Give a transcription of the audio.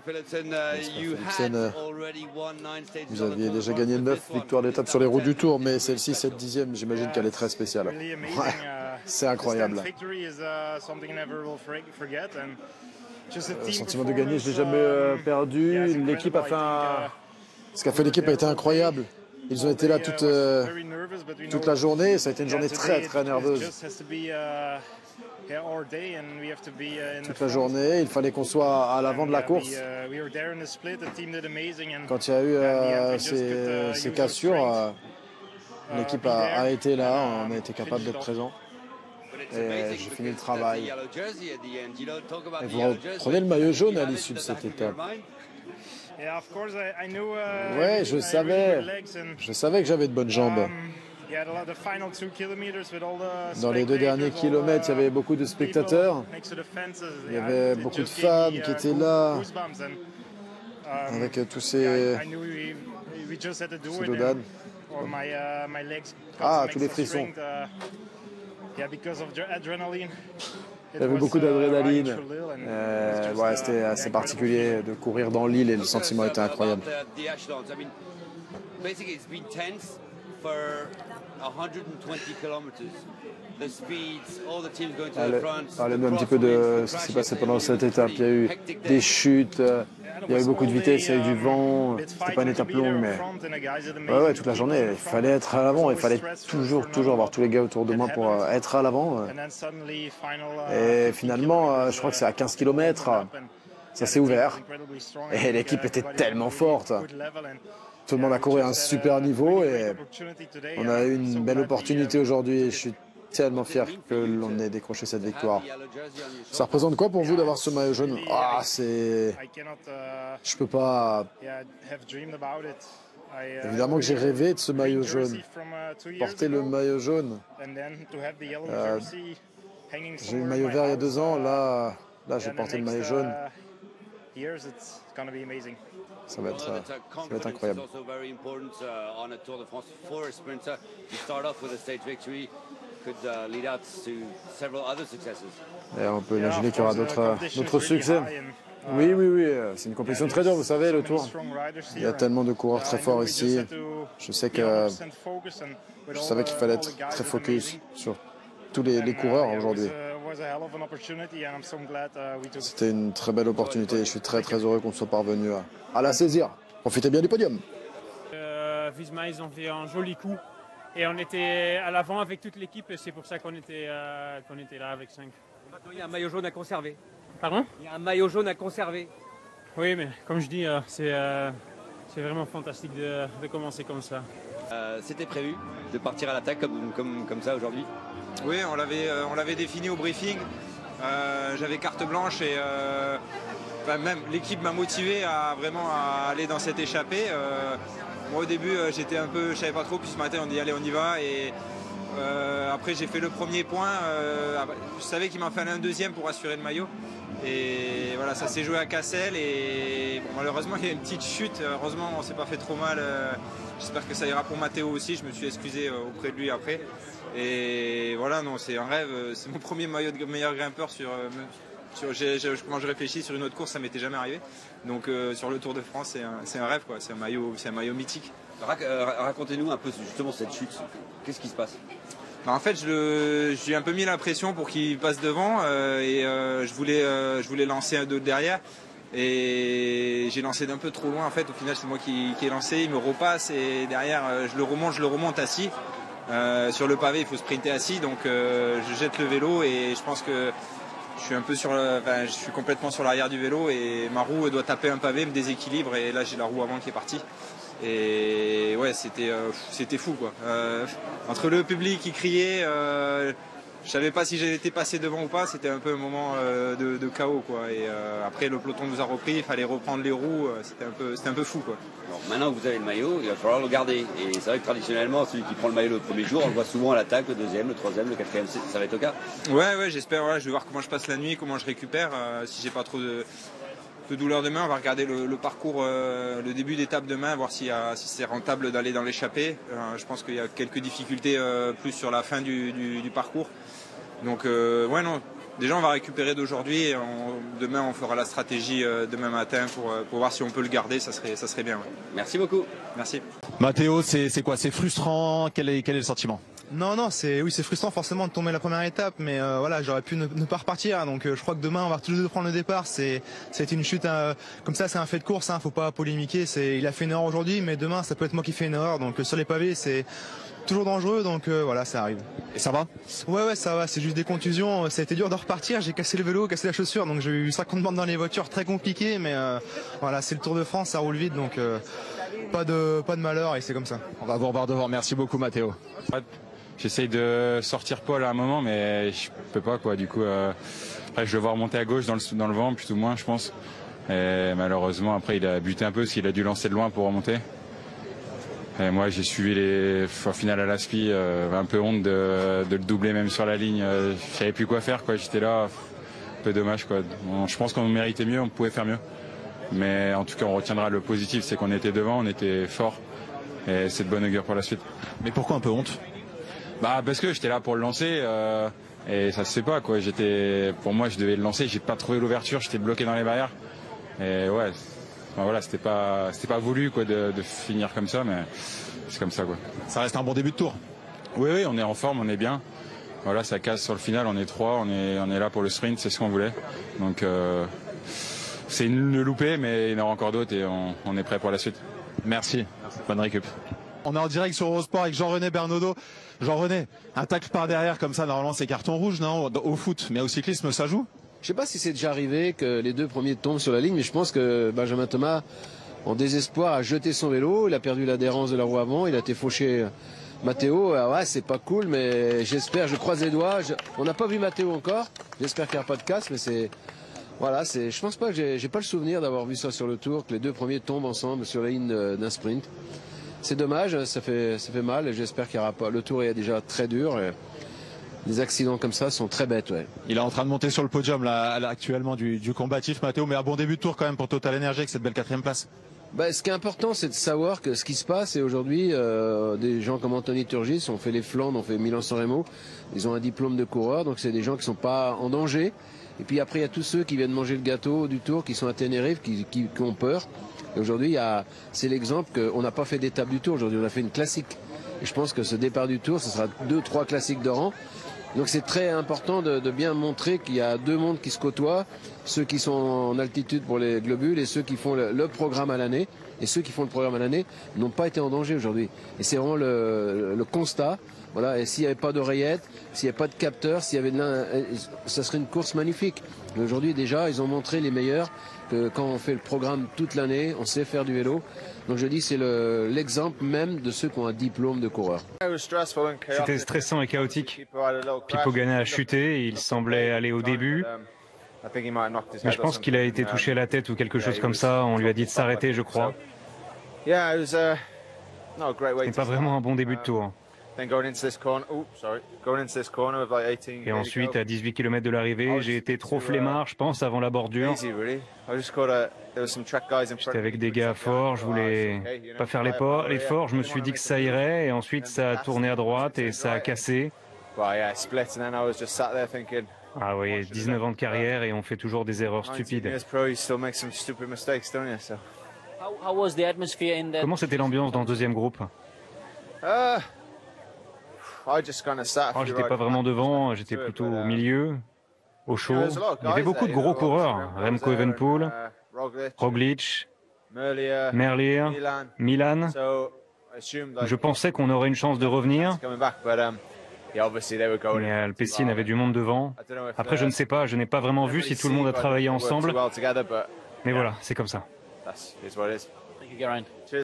Philipsen, vous aviez déjà gagné 9 victoires d'étape sur les routes du Tour, mais celle-ci, cette 10e, j'imagine qu'elle est très spéciale. Ouais, c'est incroyable. Le sentiment de gagner, je ne l'ai jamais perdu. L'équipe a fait Ce qu'a fait l'équipe a été incroyable. Ils ont été là toute la journée. Ça a été une journée très très nerveuse. Toute la journée, il fallait qu'on soit à l'avant de la course. Quand il y a eu ces cassures, l'équipe a été là, on a été capable d'être présent. Et j'ai fini le travail. Et vous prenez le maillot jaune à l'issue de cette étape. Ouais, je savais que j'avais de bonnes jambes. Dans les 2 derniers kilomètres, il y avait beaucoup de spectateurs. Il y avait beaucoup de femmes qui étaient là, avec tous ces dodanes. Ah, tous les frissons. Il y avait beaucoup d'adrénaline. Ouais, c'était assez particulier de courir dans l'île et le sentiment était incroyable. Parlez-nous un petit peu de ce qui s'est passé pendant cette étape. Il y a eu des chutes, il y a eu beaucoup de vitesse, il y a eu du vent. C'était pas une étape longue, mais ouais, toute la journée, il fallait être à l'avant. Il fallait toujours avoir tous les gars autour de moi pour être à l'avant. Et finalement, je crois que c'est à 15 km, ça s'est ouvert. Et l'équipe était tellement forte. Tout le monde a couru à un super niveau et on a eu une belle opportunité aujourd'hui. Je suis tellement fier que l'on ait décroché cette victoire. Ça représente quoi pour vous d'avoir ce maillot jaune? Ah, c'est... Je peux pas... Évidemment que j'ai rêvé de ce maillot jaune. Porter le maillot jaune. J'ai eu le maillot vert il y a 2 ans. Là j'ai porté le maillot jaune. Ça va être incroyable. Et on peut imaginer qu'il y aura d'autres succès. Oui, c'est une compétition très dure, vous savez, le Tour. Il y a tellement de coureurs très forts ici. Je savais qu'il fallait être très focus sur tous les coureurs aujourd'hui. C'était une très belle opportunité et je suis très heureux qu'on soit parvenu à la saisir. Profitez bien du podium. Visma, ils ont fait un joli coup et on était à l'avant avec toute l'équipe et c'est pour ça qu'on était là avec 5. Il y a un maillot jaune à conserver. Pardon? Il y a un maillot jaune à conserver. Oui, mais comme je dis, c'est vraiment fantastique de commencer comme ça. C'était prévu de partir à l'attaque comme ça aujourd'hui? Oui, on l'avait défini au briefing. J'avais carte blanche et même l'équipe m'a motivé à vraiment aller dans cette échappée. Moi au début je savais pas trop, puis ce matin on dit allez on y va et après j'ai fait le premier point. Je savais qu'il m'en fallait un deuxième pour assurer le maillot. Et voilà, ça s'est joué à Cassel et bon, malheureusement il y a une petite chute. Heureusement on s'est pas fait trop mal. J'espère que ça ira pour Matteo aussi. Je me suis excusé auprès de lui après. Et voilà, non, c'est un rêve. C'est mon premier maillot de meilleur grimpeur comment je réfléchis sur une autre course, ça m'était jamais arrivé. Donc sur le Tour de France, c'est un rêve, quoi. C'est un maillot mythique. Racontez-nous un peu justement cette chute. Qu'est-ce qui se passe? En fait, j'ai un peu mis la pression pour qu'il passe devant et je voulais lancer un 2 derrière. Et j'ai lancé d'un peu trop loin. En fait, au final, c'est moi qui ai lancé. Il me repasse et derrière, je le remonte assis. Sur le pavé, il faut sprinter assis. Donc, je jette le vélo et je pense que je suis complètement sur l'arrière du vélo et ma roue doit taper un pavé, me déséquilibre et là, j'ai la roue avant qui est partie. Et ouais, c'était fou, quoi. Entre le public qui criait, je savais pas si j'avais été passé devant ou pas. C'était un peu un moment de chaos, quoi. Et après, le peloton nous a repris. Il fallait reprendre les roues. C'était un peu fou, quoi. Alors maintenant que vous avez le maillot, il va falloir le garder. Et c'est vrai que traditionnellement, celui qui prend le maillot le premier jour, on le voit souvent à l'attaque, le deuxième, le troisième, le quatrième. Ça va être le cas? Ouais, j'espère. Voilà, je vais voir comment je passe la nuit, comment je récupère. Si j'ai pas trop de douleur demain, on va regarder le parcours, le début d'étape demain, voir si c'est rentable d'aller dans l'échappée. Je pense qu'il y a quelques difficultés plus sur la fin du parcours. Donc ouais, non, déjà on va récupérer d'aujourd'hui et demain on fera la stratégie demain matin pour voir si on peut le garder, ça serait bien. Ouais. Merci beaucoup. Merci. Matteo, c'est quoi? C'est frustrant? Quel est le sentiment? Non, c'est frustrant forcément de tomber la première étape, mais voilà, j'aurais pu ne pas repartir. Donc je crois que demain on va tous les deux prendre le départ. C'est une chute comme ça, c'est un fait de course, faut pas polémiquer. Il a fait une erreur aujourd'hui, mais demain ça peut être moi qui fais une erreur. Donc sur les pavés c'est toujours dangereux, donc voilà, ça arrive. Et ça va? Ouais, ça va. C'est juste des contusions. Ça a été dur de repartir. J'ai cassé le vélo, cassé la chaussure, donc j'ai eu 50 bandes dans les voitures, très compliqué. Mais voilà, c'est le Tour de France, ça roule vite, donc pas de malheur et c'est comme ça. On va vous revoir devant. Merci beaucoup, Matteo. J'essaye de sortir Paul à un moment, mais je peux pas quoi. Du coup, après je vais voir monter à gauche dans le vent, plus ou moins, je pense. Et malheureusement, après il a buté un peu parce qu'il a dû lancer de loin pour remonter. Et moi, j'ai suivi au final à l'Aspi, un peu honte de le doubler même sur la ligne. Je savais plus quoi faire, quoi. J'étais là, un peu dommage, quoi. Bon, je pense qu'on méritait mieux, on pouvait faire mieux. Mais en tout cas, on retiendra le positif, c'est qu'on était devant, on était fort, et c'est de bonne augure pour la suite. Mais pourquoi un peu honte? Parce que j'étais là pour le lancer et ça se fait pas quoi. Pour moi je devais le lancer, j'ai pas trouvé l'ouverture, j'étais bloqué dans les barrières et ouais, voilà, c'était pas voulu quoi de finir comme ça, mais c'est comme ça quoi. Ça reste un bon début de tour. Oui, on est en forme, on est bien. Voilà, ça casse sur le final, on est 3, on est là pour le sprint, c'est ce qu'on voulait. Donc c'est une loupée, mais il y en aura encore d'autres et on est prêt pour la suite. Merci. Bonne récup. On est en direct sur Eurosport avec Jean-René Bernaudot. Jean-René, un tacle par derrière comme ça, normalement c'est carton rouge, non? Au foot, mais au cyclisme ça joue? Je sais pas si c'est déjà arrivé que les deux premiers tombent sur la ligne, mais je pense que Benjamin Thomas, en désespoir, a jeté son vélo, il a perdu l'adhérence de la roue avant, il a été fauché Matteo. Ouais, c'est pas cool, mais j'espère, je croise les doigts. On n'a pas vu Matteo encore, j'espère qu'il n'y a pas de casse, mais c'est... Voilà, je pense pas que j'ai pas le souvenir d'avoir vu ça sur le Tour, que les deux premiers tombent ensemble sur la ligne d'un sprint. C'est dommage, ça fait mal et j'espère qu'il n'y aura pas. Le Tour est déjà très dur. Et des accidents comme ça sont très bêtes. Ouais. Il est en train de monter sur le podium là actuellement du combatif, Matteo, mais un bon début de tour quand même pour Total Energy avec cette belle 4e place. Ce qui est important, c'est de savoir que ce qui se passe, et aujourd'hui, des gens comme Anthony Turgis ont fait les Flandres, ont fait Milan-San Remo, ils ont un diplôme de coureur, donc c'est des gens qui ne sont pas en danger. Et puis après, il y a tous ceux qui viennent manger le gâteau du Tour, qui sont à Tenerife, qui ont peur. Et aujourd'hui, c'est l'exemple qu'on n'a pas fait d'étape du Tour. Aujourd'hui, on a fait une classique. Et je pense que ce départ du Tour, ce sera 2-3 classiques de rang. Donc c'est très important de bien montrer qu'il y a deux mondes qui se côtoient. Ceux qui sont en altitude pour les globules et ceux qui font le programme à l'année. Et ceux qui font le programme à l'année n'ont pas été en danger aujourd'hui. Et c'est vraiment le constat. Voilà, et s'il n'y avait pas d'oreillette, s'il n'y avait pas de capteur, ça serait une course magnifique. Mais aujourd'hui déjà, ils ont montré les meilleurs que quand on fait le programme toute l'année, on sait faire du vélo. Donc je dis c'est l'exemple même de ceux qui ont un diplôme de coureur. C'était stressant et chaotique. Pipo Ganna a chuté, il semblait aller au début. Mais je pense qu'il a été touché à la tête ou quelque chose comme ça. On lui a dit de s'arrêter, je crois. Ce n'est pas vraiment un bon début de tour. Et ensuite, à 18 km de l'arrivée, j'ai été trop flemmard, je pense, avant la bordure. J'étais avec des gars forts, je voulais pas faire l'effort, je me suis dit que ça irait, et ensuite ça a tourné à droite et ça a cassé. Ah oui, 19 ans de carrière et on fait toujours des erreurs stupides. Comment c'était l'ambiance dans le deuxième groupe? J'étais pas vraiment devant, j'étais plutôt au milieu, au chaud. Il y avait beaucoup de gros coureurs, Remco Evenepoel, Roglic, Merlier, Milan. Je pensais qu'on aurait une chance de revenir, mais Alpecin avait du monde devant. Après, je ne sais pas, je n'ai pas vraiment vu si tout le monde a travaillé ensemble. Mais voilà, c'est comme ça.